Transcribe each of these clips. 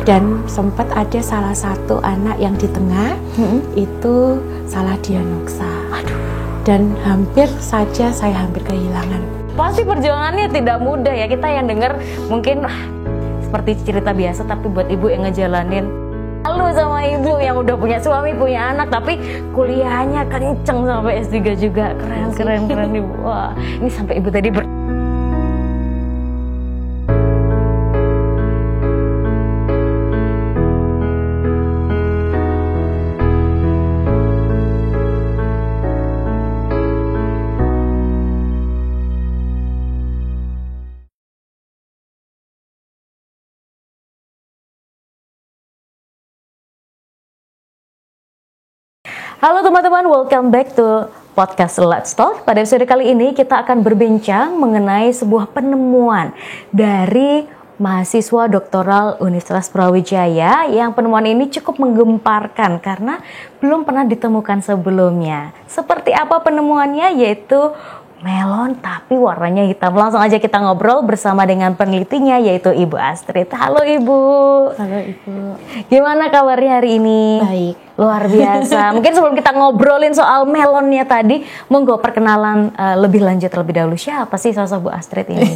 Dan sempat ada salah satu anak yang di tengah itu salah diagnosa. Aduh. Dan hampir saja saya kehilangan. Pasti perjuangannya tidak mudah ya. Kita yang dengar mungkin seperti cerita biasa, tapi buat ibu yang ngejalanin, lalu sama ibu yang udah punya suami, punya anak, tapi kuliahnya kenceng sampai S3 juga. Keren ibu. Wah, ini sampai ibu tadi Halo teman-teman, welcome back to podcast Let's Talk. Pada episode kali ini kita akan berbincang mengenai sebuah penemuan dari mahasiswa doktoral Universitas Brawijaya yang penemuan ini cukup menggemparkan karena belum pernah ditemukan sebelumnya. Seperti apa penemuannya? Yaitu melon tapi warnanya hitam. Langsung aja kita ngobrol bersama dengan penelitinya yaitu Ibu Astrid. Halo Ibu. Halo Ibu. Gimana kabarnya hari ini? Baik. Luar biasa. Mungkin sebelum kita ngobrolin soal melonnya tadi, monggo perkenalan lebih lanjut terlebih dahulu. Siapa sih sosok Bu Astrid ini?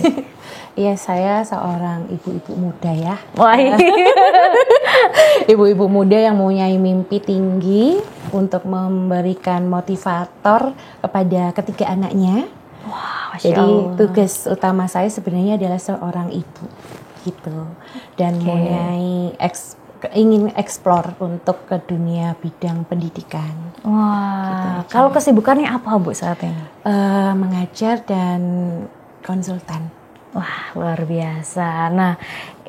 Iya, saya seorang ibu-ibu muda ya. Wah. Ibu-ibu muda yang mempunyai mimpi tinggi untuk memberikan motivator kepada ketiga anaknya. Wah, Masya Jadi Allah. tugas utama saya sebenarnya adalah seorang ibu gitu. Dan mempunyai ingin eksplor untuk ke dunia bidang pendidikan. Wah, gitu, kalau kesibukannya apa Bu saat ini? Mengajar dan konsultan. Wah, luar biasa. Nah,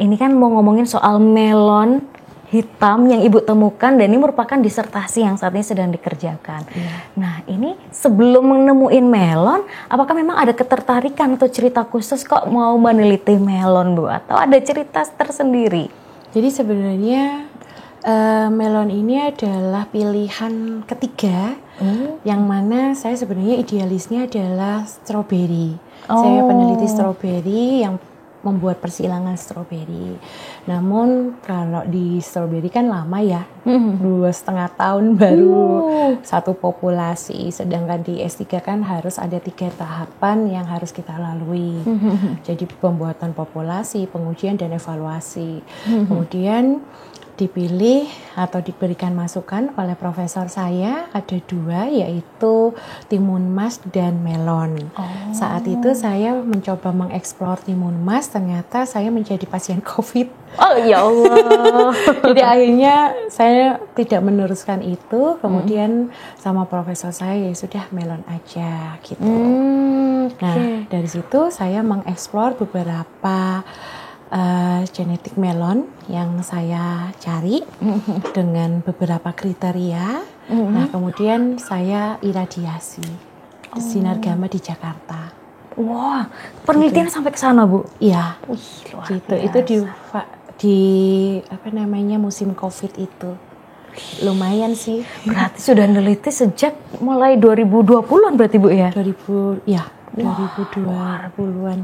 ini kan mau ngomongin soal melon hitam yang Ibu temukan dan ini merupakan disertasi yang saat ini sedang dikerjakan. Nah, ini sebelum menemuin melon, apakah memang ada ketertarikan atau cerita khusus kok mau meneliti melon Bu? Atau ada cerita tersendiri? Jadi sebenarnya melon ini adalah pilihan ketiga yang mana saya sebenarnya idealisnya adalah stroberi. Saya peneliti stroberi yang membuat persilangan stroberi. Namun kalau di stroberi kan lama ya, 2,5 tahun baru satu populasi. Sedangkan di S3 kan harus ada 3 tahapan yang harus kita lalui. Jadi pembuatan populasi, pengujian dan evaluasi. Kemudian dipilih atau diberikan masukan oleh profesor saya ada 2 yaitu timun mas dan melon. Saat itu saya mencoba mengeksplor timun mas, ternyata saya menjadi pasien COVID. Oh ya Allah. Jadi akhirnya saya tidak meneruskan itu, kemudian sama profesor saya ya sudah melon aja gitu. Nah dari situ saya mengeksplor beberapa genetik melon yang saya cari dengan beberapa kriteria. Nah, kemudian saya iradiasi sinar gamma di Jakarta. Wah, penelitiannya sampai ke sana, Bu? Iya. Luar Gitu. biasa. Itu di apa namanya musim Covid itu. Lumayan sih. Berarti sudah neliti sejak mulai 2020-an berarti Bu ya? 2020-an.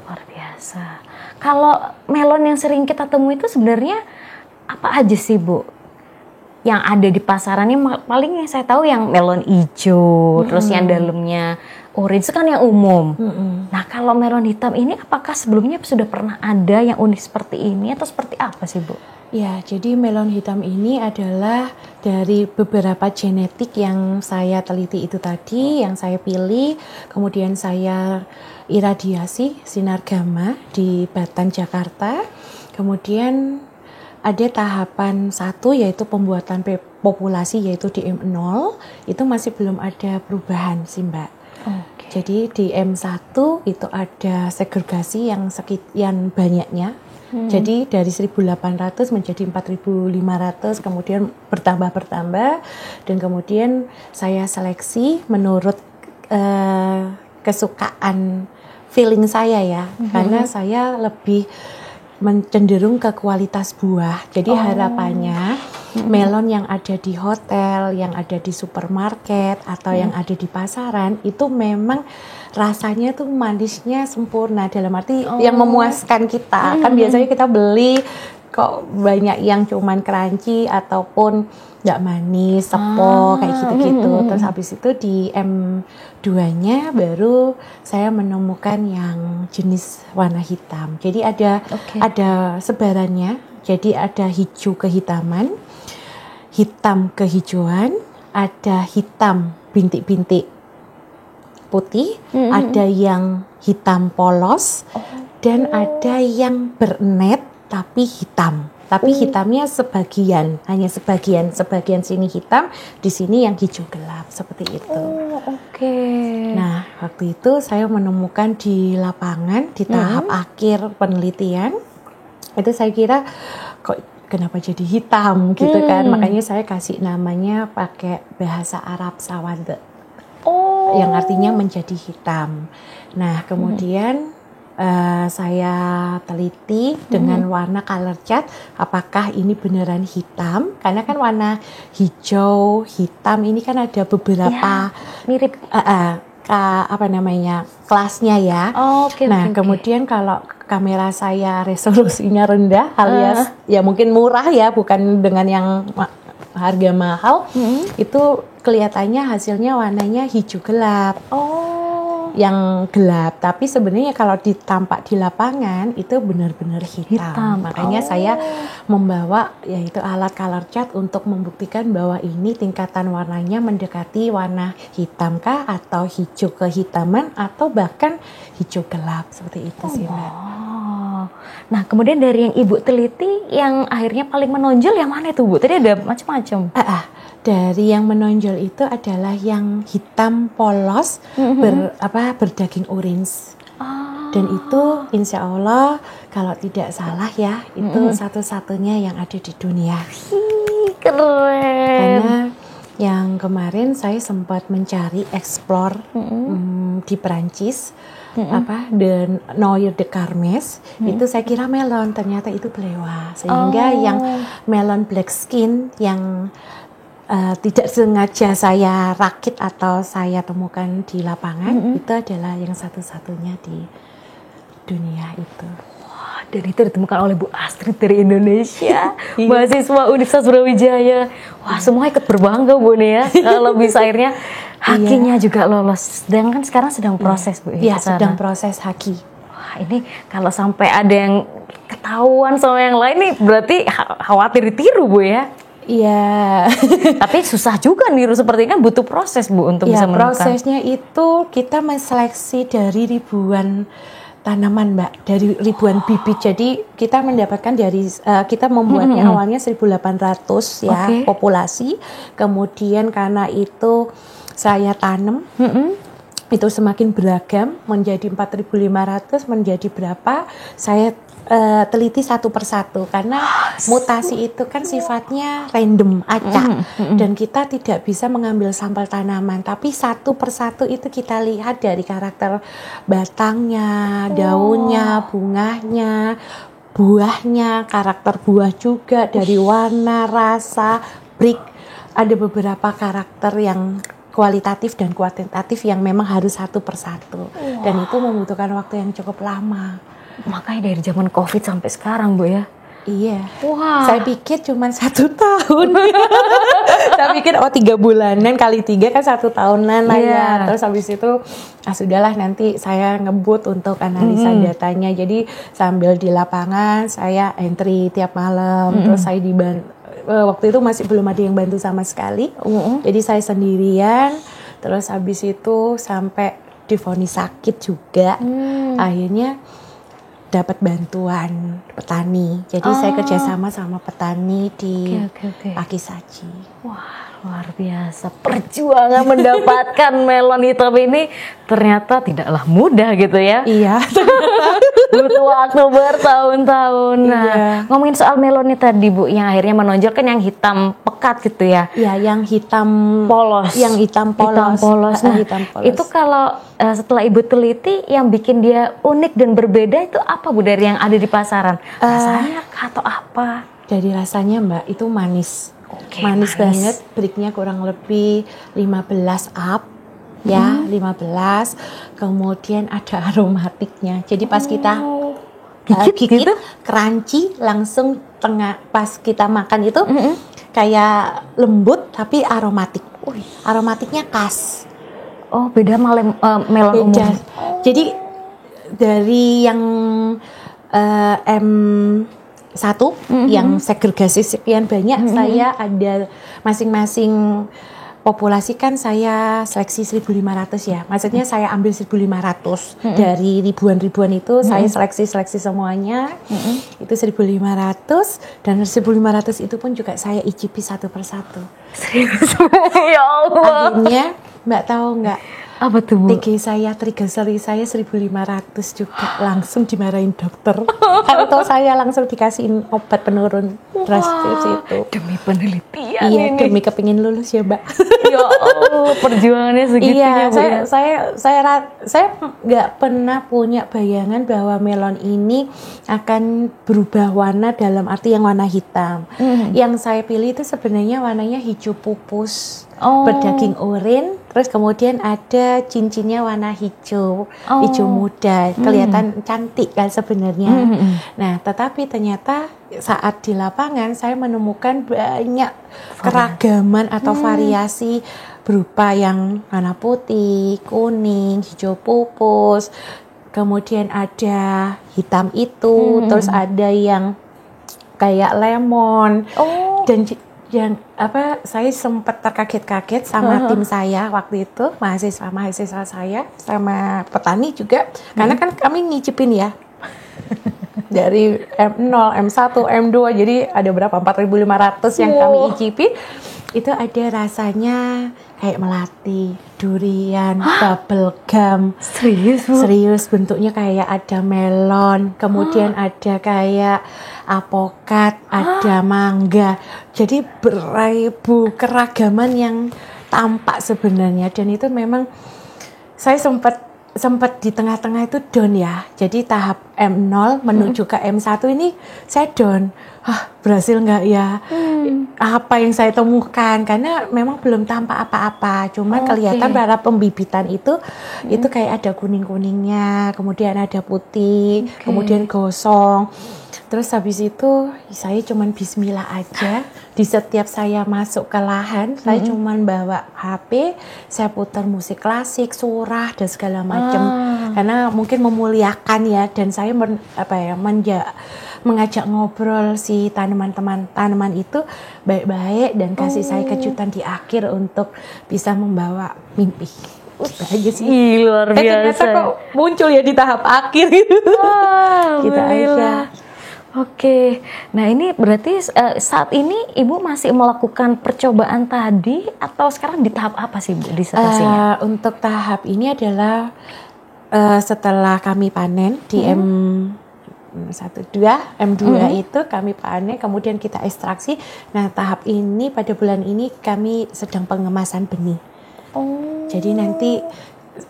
Luar biasa. Kalau melon yang sering kita temui itu sebenarnya apa aja sih Bu? Yang ada di pasarannya paling yang saya tahu yang melon hijau, terus yang dalamnya orange itu kan yang umum. Nah kalau melon hitam ini apakah sebelumnya sudah pernah ada yang unik seperti ini atau seperti apa sih Bu? Ya, jadi melon hitam ini adalah dari beberapa genetik yang saya teliti itu tadi, yang saya pilih, kemudian saya iradiasi sinar gamma di Batan, Jakarta. Kemudian ada tahapan 1 yaitu pembuatan populasi yaitu di M0, itu masih belum ada perubahan sih Mbak. Jadi di M1 itu ada segregasi yang sekian banyaknya. Jadi dari 1.800 menjadi 4.500, kemudian bertambah dan kemudian saya seleksi menurut kesukaan feeling saya ya, karena saya lebih cenderung ke kualitas buah. Jadi harapannya melon yang ada di hotel, yang ada di supermarket atau yang ada di pasaran itu memang rasanya tuh manisnya sempurna, dalam arti yang memuaskan kita. Kan biasanya kita beli kok banyak yang cuman crunchy ataupun nggak manis, sepok kayak gitu-gitu. Terus habis itu di M2-nya baru saya menemukan yang jenis warna hitam. Jadi ada sebarannya. Jadi ada hijau kehitaman, hitam kehijauan, ada hitam bintik-bintik putih, ada yang hitam polos, dan ada yang bernet tapi hitam. Tapi hitamnya sebagian, hanya sebagian sini hitam, di sini yang hijau gelap, seperti itu. Nah, waktu itu saya menemukan di lapangan, di tahap akhir penelitian, itu saya kira kok kenapa jadi hitam gitu kan, makanya saya kasih namanya pakai bahasa Arab sawade, yang artinya menjadi hitam. Nah, kemudian saya teliti dengan warna color chart apakah ini beneran hitam, karena kan warna hijau hitam ini kan ada beberapa mirip kelasnya ya. Kemudian kalau kamera saya resolusinya rendah alias ya mungkin murah ya, bukan dengan yang harga mahal, itu kelihatannya hasilnya warnanya hijau gelap. Yang gelap, tapi sebenarnya kalau ditampak di lapangan itu benar-benar hitam. Makanya saya membawa yaitu alat color chart untuk membuktikan bahwa ini tingkatan warnanya mendekati warna hitam kah, atau hijau kehitaman, atau bahkan hijau gelap, seperti itu sih Mbak. Nah, kemudian dari yang Ibu teliti yang akhirnya paling menonjol yang mana itu Bu? Tadi ada macam-macam. Dari yang menonjol itu adalah yang hitam polos berdaging orange. Dan itu insya Allah kalau tidak salah ya, itu satu-satunya yang ada di dunia. Keren. Karena yang kemarin saya sempat mencari explore di Perancis, dan Noir de Carmes, itu saya kira melon, ternyata itu belewa. Sehingga yang melon black skin yang tidak sengaja saya rakit atau saya temukan di lapangan, itu adalah yang satu-satunya di dunia itu. Wah, dan itu ditemukan oleh Bu Astrid dari Indonesia, mahasiswa Universitas Brawijaya. Wah, semua ikut berbangga Bu nih ya, kalau bisa akhirnya hakinya juga lolos. Sedangkan sekarang sedang proses Bu. Iya, sedang proses haki. Wah, ini kalau sampai ada yang ketahuan sama yang lain nih, berarti khawatir ditiru Bu ya. Iya. Tapi susah juga niru seperti ini, kan butuh proses Bu untuk bisa menemukan. Prosesnya itu kita menseleksi dari ribuan tanaman Mbak, dari ribuan bibit. Jadi kita mendapatkan dari kita membuatnya awalnya 1.800 ya populasi. Kemudian karena itu saya tanam, itu semakin beragam menjadi 4.500 menjadi berapa, saya teliti satu persatu, karena mutasi itu kan sifatnya random, acak, dan kita tidak bisa mengambil sampel tanaman, tapi satu persatu itu kita lihat dari karakter batangnya, daunnya, bunganya, buahnya, karakter buah juga, dari warna, rasa, break, ada beberapa karakter yang kualitatif dan kuantitatif yang memang harus satu persatu, dan itu membutuhkan waktu yang cukup lama. Makanya dari zaman COVID sampai sekarang Bu ya. Iya. Saya pikir cuma 1 tahun. Saya pikir 3 bulanan kali 3 kan 1 tahunan lah ya. Terus habis itu sudahlah, nanti saya ngebut untuk analisa datanya. Jadi sambil di lapangan saya entry tiap malam. Terus saya waktu itu masih belum ada yang bantu sama sekali. Jadi saya sendirian. Terus habis itu sampai divonis sakit juga. Akhirnya dapat bantuan petani. Jadi saya kerjasama sama petani di Pakisaji. Wah, luar biasa. Perjuangan mendapatkan melon hitam ini ternyata tidaklah mudah gitu ya. Iya. Butuh waktu bertahun-tahun. Nah, ngomongin soal melonnya tadi Bu, yang akhirnya menonjol kan yang hitam pekat gitu ya. Iya, yang hitam polos. Yang hitam polos. Nah, hitam polos. Itu kalau setelah Ibu teliti yang bikin dia unik dan berbeda itu apa Bu dari yang ada di pasaran? Rasanya atau apa? Dari rasanya Mbak, itu manis. Manis banget, breaknya kurang lebih 15 up. Ya, 15. Kemudian ada aromatiknya. Jadi pas kita gigit gitu? crunchy, langsung pas kita makan itu kayak lembut tapi aromatik. Aromatiknya khas. Oh, beda melon umum. Jadi dari yang M1 yang segregasi sekian banyak, saya ada masing-masing populasi kan saya seleksi 1.500 ya. Maksudnya saya ambil 1.500 dari ribuan-ribuan itu saya seleksi semuanya. Itu 1.500 dan 1.500 itu pun juga saya icipi satu persatu. Serius? Ya Allah. Akhirnya Mbak tahu nggak? Apa tuh, Bu? TG saya, triglyceride saya 1.500 juga langsung dimarahin dokter. Atau saya langsung dikasihin obat penurun drastis itu. Demi penelitian Iya, ini. demi kepingin lulus ya, Mbak. Ya Allah, perjuangannya segitunya. Iya, saya nggak pernah punya bayangan bahwa melon ini akan berubah warna dalam arti yang warna hitam. Yang saya pilih itu sebenarnya warnanya hijau pupus. Berdaging oranye, terus kemudian ada cincinnya warna hijau muda, kelihatan cantik kan sebenarnya. Nah, tetapi ternyata saat di lapangan saya menemukan banyak keragaman atau variasi berupa yang warna putih, kuning, hijau pupus, kemudian ada hitam itu, terus ada yang kayak lemon, dan yang saya sempat terkaget-kaget sama tim saya waktu itu, mahasiswa saya sama petani juga, karena kan kami ngicipin ya dari M0, M1, M2, jadi ada berapa 4.500 yang kami icipi. Itu ada rasanya kayak melati, durian, bubble gum. Serius, bentuknya kayak ada melon, kemudian ada kayak apokat, ada mangga. Jadi beribu keragaman yang tampak sebenarnya, dan itu memang saya sempat di tengah-tengah itu down ya. Jadi tahap M0 menuju ke M1 ini saya down. Berhasil nggak ya? Apa yang saya temukan? Karena memang belum tampak apa-apa. Cuma kelihatan pada pembibitan itu kayak ada kuning-kuningnya, kemudian ada putih, kemudian gosong. Terus habis itu saya cuman bismillah aja. Di setiap saya masuk ke lahan, saya cuman bawa HP, saya putar musik klasik, surah dan segala macam. Karena mungkin memuliakan ya, dan saya mengajak ngobrol si tanaman itu baik-baik dan kasih saya kejutan di akhir untuk bisa membawa mimpi. Aja sih. Luar biasa. Ternyata kok muncul ya di tahap akhir gitu. Kita aja. Oke, nah ini berarti saat ini Ibu masih melakukan percobaan tadi atau sekarang di tahap apa sih Bu disertasinya? Untuk tahap ini adalah setelah kami panen di M2 itu kami panen, kemudian kita ekstraksi. Nah, tahap ini pada bulan ini kami sedang pengemasan benih. Jadi nanti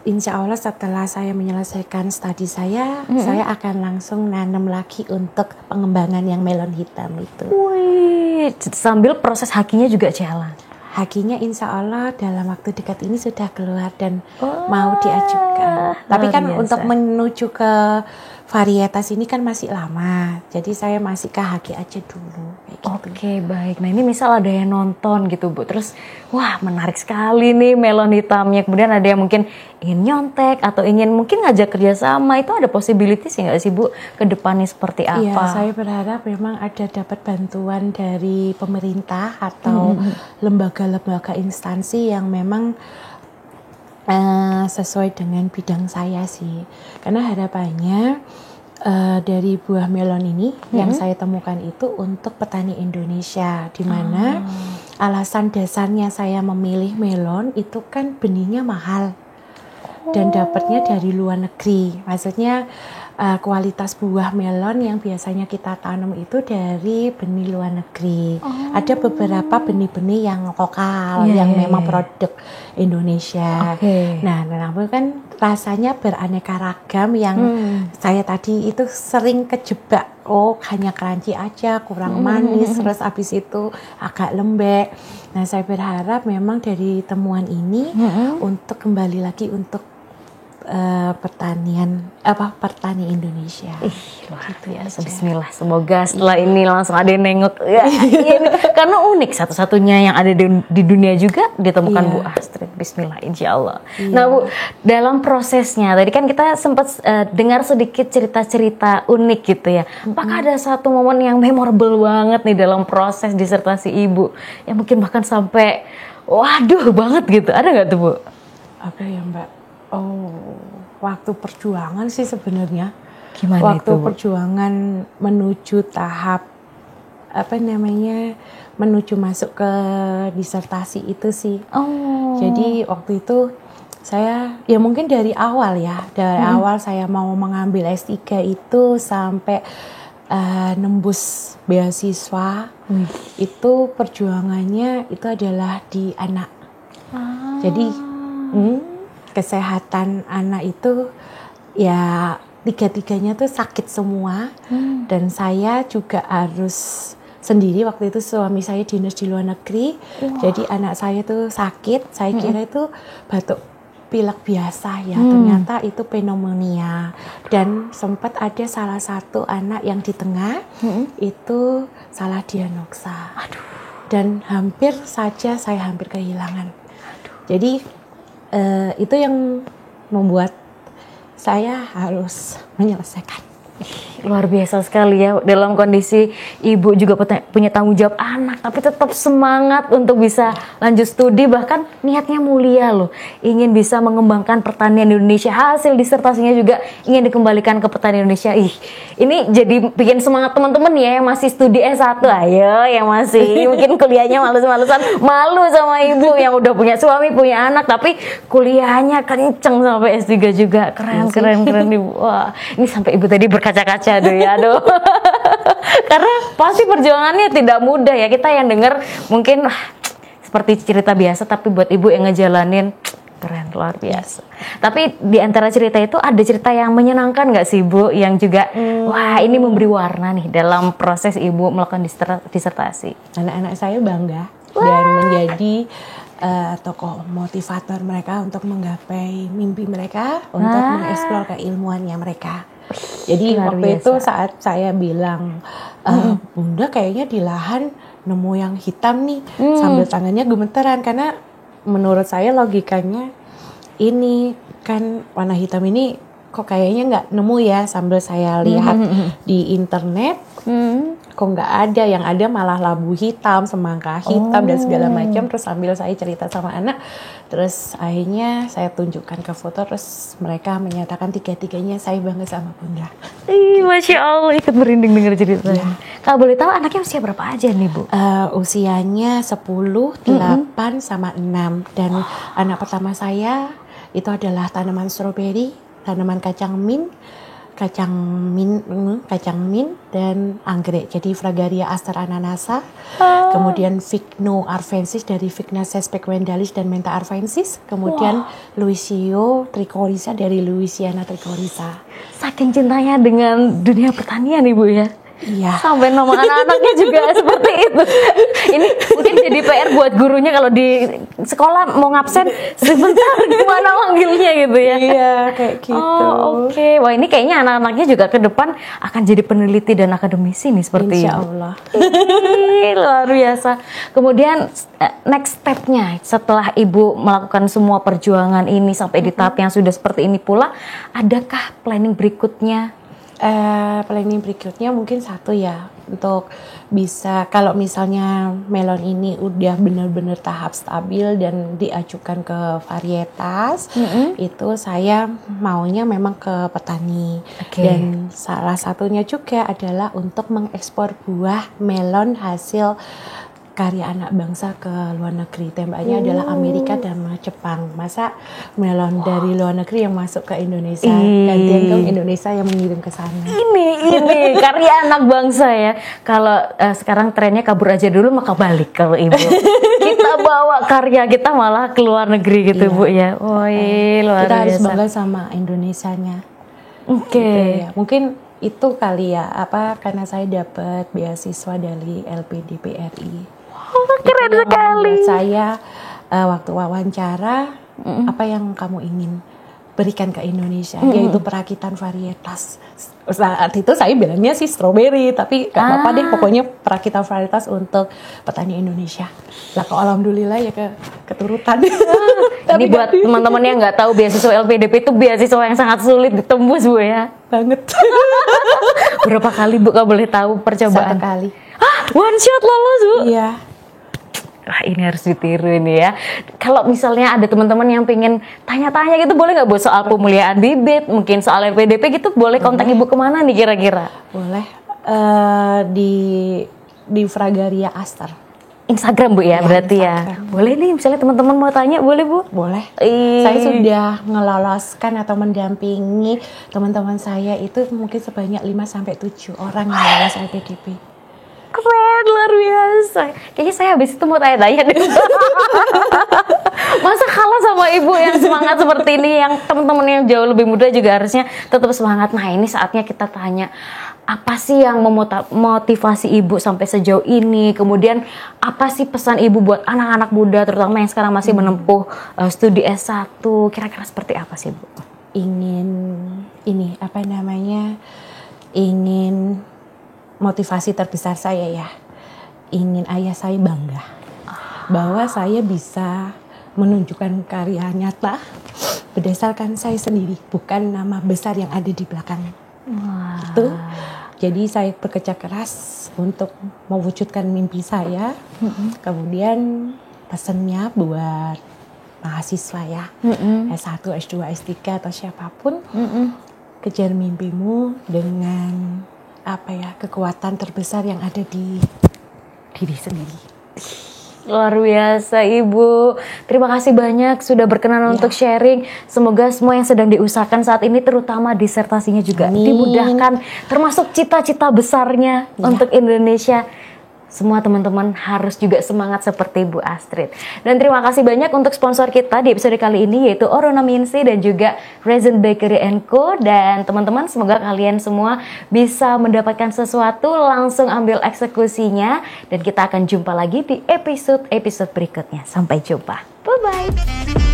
insya Allah setelah saya menyelesaikan studi saya akan langsung nanam lagi untuk pengembangan yang melon hitam itu. Wih, sambil proses hakinya juga jalan. Hakinya insya Allah dalam waktu dekat ini sudah keluar dan mau diajukan. Tapi kan untuk menuju ke varietas ini kan masih lama. Jadi saya masih ke haki aja dulu. Oke, baik. Nah ini misal ada yang nonton gitu Bu, terus wah menarik sekali nih melon hitamnya. Kemudian ada yang mungkin ingin nyontek atau ingin mungkin ngajak kerjasama, itu ada possibilities ya nggak sih Bu ke depannya seperti apa? Iya, saya berharap memang ada dapat bantuan dari pemerintah atau lembaga-lembaga instansi yang memang sesuai dengan bidang saya sih. Karena harapannya dari buah melon ini yang saya temukan itu untuk petani Indonesia, di mana alasan dasarnya saya memilih melon itu kan benihnya mahal dan dapatnya dari luar negeri. Maksudnya kualitas buah melon yang biasanya kita tanam itu dari benih luar negeri. Ada beberapa benih-benih yang lokal, yang memang produk Indonesia. Nah, namun kan rasanya beraneka ragam yang saya tadi itu sering kejebak. Hanya crunchy aja, kurang manis, terus habis itu agak lembek. Nah, saya berharap memang dari temuan ini untuk kembali lagi untuk petani Indonesia. Luar biasa. Bismillah. Semoga setelah ini langsung ada yang nengok. Ya, ini. Karena unik, satu-satunya yang ada di dunia juga ditemukan Bu Astrid. Bismillah, insya Allah. Nah Bu, dalam prosesnya tadi kan kita sempat dengar sedikit cerita-cerita unik gitu ya. Apakah ada satu momen yang memorable banget nih dalam proses disertasi Ibu, yang mungkin bahkan sampai waduh banget gitu? Ada nggak tuh Bu? Apa ya Mbak? Waktu perjuangan sih sebenarnya. Gimana waktu itu, Bu? perjuangan menuju tahap menuju masuk ke disertasi itu sih. Jadi waktu itu saya ya mungkin dari awal awal saya mau mengambil S3 itu sampai nembus beasiswa. Itu perjuangannya itu adalah di anak. Jadi kesehatan anak itu ya tiga-tiganya tuh sakit semua. Dan saya juga harus sendiri, waktu itu suami saya dinas di luar negeri. Jadi anak saya tuh sakit, saya kira itu batuk pilek biasa ya, ternyata itu pneumonia. Dan sempat ada salah satu anak yang di tengah itu salah diagnosa. Dan hampir saja saya hampir kehilangan. Jadi itu yang membuat saya harus menyelesaikan. Luar biasa sekali ya, dalam kondisi Ibu juga punya tanggung jawab anak, tapi tetap semangat untuk bisa lanjut studi, bahkan niatnya mulia loh, ingin bisa mengembangkan pertanian di Indonesia. Hasil disertasinya juga ingin dikembalikan ke petani Indonesia. Ini jadi bikin semangat teman-teman ya yang masih studi S1. Ayo yang masih mungkin kuliahnya males-malesan, malu sama Ibu yang udah punya suami, punya anak, tapi kuliahnya kenceng sampai S3 juga. Keren Ibu. Wah, ini sampai Ibu tadi berkaca-kaca aduh. Karena pasti perjuangannya tidak mudah ya. Kita yang dengar mungkin seperti cerita biasa, tapi buat Ibu yang ngejalanin keren, luar biasa. Tapi di antara cerita itu ada cerita yang menyenangkan nggak sih Bu, yang juga wah ini memberi warna nih dalam proses Ibu melakukan disertasi? Anak-anak saya bangga dan menjadi tokoh motivator mereka untuk menggapai mimpi mereka, untuk mengeksplor keilmuannya mereka. Jadi waktu itu saat saya bilang, Bunda kayaknya di lahan nemu yang hitam nih, sambil tangannya gemeteran, karena menurut saya logikanya ini kan warna hitam ini kok kayaknya nggak nemu ya, sambil saya lihat di internet. Kok nggak ada, yang ada malah labu hitam, semangka hitam dan segala macam. Terus sambil saya cerita sama anak, terus akhirnya saya tunjukkan ke foto, terus mereka menyatakan tiga-tiganya saya bangga sama Bunda. Masya Allah, ikut merinding dengar ceritanya. Kalau boleh tahu anaknya usia berapa aja nih Bu? Usianya 10, 8 sama 6. Dan anak pertama saya itu adalah tanaman stroberi, tanaman kacang mint dan anggrek. Jadi Fragaria aster ananasa, kemudian Vigno arvensis dari Vignaceae specuendalis dan Mentha arvensis, kemudian Luisio trichorisa dari Louisiana trichorisa. Saking cintanya dengan dunia pertanian Ibu ya. Iya. Sampai nama anak-anaknya juga seperti itu. Ini mungkin jadi PR buat gurunya kalau di sekolah mau ngabsen sebentar gimana manggilnya gitu ya. Iya, kayak gitu. Oke. Wah, ini kayaknya anak-anaknya juga ke depan akan jadi peneliti dan akademisi nih seperti Insya Allah. Luar biasa. Kemudian next step-nya setelah Ibu melakukan semua perjuangan ini sampai di tahap yang sudah seperti ini pula, adakah planning berikutnya? Planning berikutnya mungkin satu ya, untuk bisa kalau misalnya melon ini udah benar-benar tahap stabil dan diajukan ke varietas, itu saya maunya memang ke petani. Dan salah satunya juga adalah untuk mengekspor buah melon hasil karya anak bangsa ke luar negeri. Tembaknya adalah Amerika dan Jepang. Masa melon dari luar negeri yang masuk ke Indonesia, gantian dong Indonesia yang mengirim ke sana. Ini karya anak bangsa ya. Kalau sekarang trennya kabur aja dulu maka balik kalau Ibu. Kita bawa karya kita malah ke luar negeri gitu Bu ya. Luar kita biasa. harus bangga sama Indonesianya. Gitu ya. Mungkin itu kali ya, karena saya dapat beasiswa dari LPDPRI. Keren sekali. Buat saya waktu wawancara, apa yang kamu ingin? berikan ke Indonesia, yaitu perakitan varietas. Saat itu saya bilangnya sih stroberi, tapi gak apa-apa deh, pokoknya perakitan varietas untuk petani Indonesia. Lah kok alhamdulillah ya keturutan. Ini buat teman-teman yang nggak tahu, beasiswa LPDP itu beasiswa yang sangat sulit ditembus, Bu ya. Banget. Berapa kali Bu, kalau boleh tahu percobaan? 1 kali. One shot lolos, Bu? Iya. Wah, ini harus ditiru ini ya. Kalau misalnya ada teman-teman yang pengen tanya-tanya gitu, boleh nggak Bu soal pemuliaan bibit, mungkin soal LPDP gitu, boleh kontak Ibu kemana nih kira-kira? Boleh. Di Fragaria Aster. Instagram Bu ya, berarti Instagram. ya. Boleh nih, misalnya teman-teman mau tanya, boleh Bu? Boleh. Saya sudah ngeloloskan atau mendampingi teman-teman saya itu mungkin sebanyak 5-7 orang yang lolos LPDP. Keren, luar biasa. Kayaknya saya habis itu mau tanya-tanya deh. Masa kalah sama Ibu yang semangat seperti ini, yang teman-teman yang jauh lebih muda juga harusnya tetap semangat. Nah, ini saatnya kita tanya, apa sih yang memotivasi Ibu sampai sejauh ini? Kemudian apa sih pesan Ibu buat anak-anak muda, terutama yang sekarang masih menempuh studi S1? Kira-kira seperti apa sih, Bu? Ingin motivasi terbesar saya ya, ingin ayah saya bangga bahwa saya bisa menunjukkan karya nyata berdasarkan saya sendiri, bukan nama besar yang ada di belakang. Itu jadi saya bekerja keras untuk mewujudkan mimpi saya. Kemudian pesannya buat mahasiswa ya, S1, S2, S3 atau siapapun, kejar mimpimu dengan kekuatan terbesar yang ada di diri sendiri. Luar biasa Ibu. Terima kasih banyak sudah berkenan untuk sharing. Semoga semua yang sedang diusahakan saat ini, terutama disertasinya juga dimudahkan, termasuk cita-cita besarnya untuk Indonesia. Semua teman-teman harus juga semangat seperti Bu Astrid. Dan terima kasih banyak untuk sponsor kita di episode kali ini, yaitu Orona Minsi dan juga Resin Bakery & Co. Dan teman-teman, semoga kalian semua bisa mendapatkan sesuatu, langsung ambil eksekusinya. Dan kita akan jumpa lagi di episode berikutnya. Sampai jumpa. Bye-bye.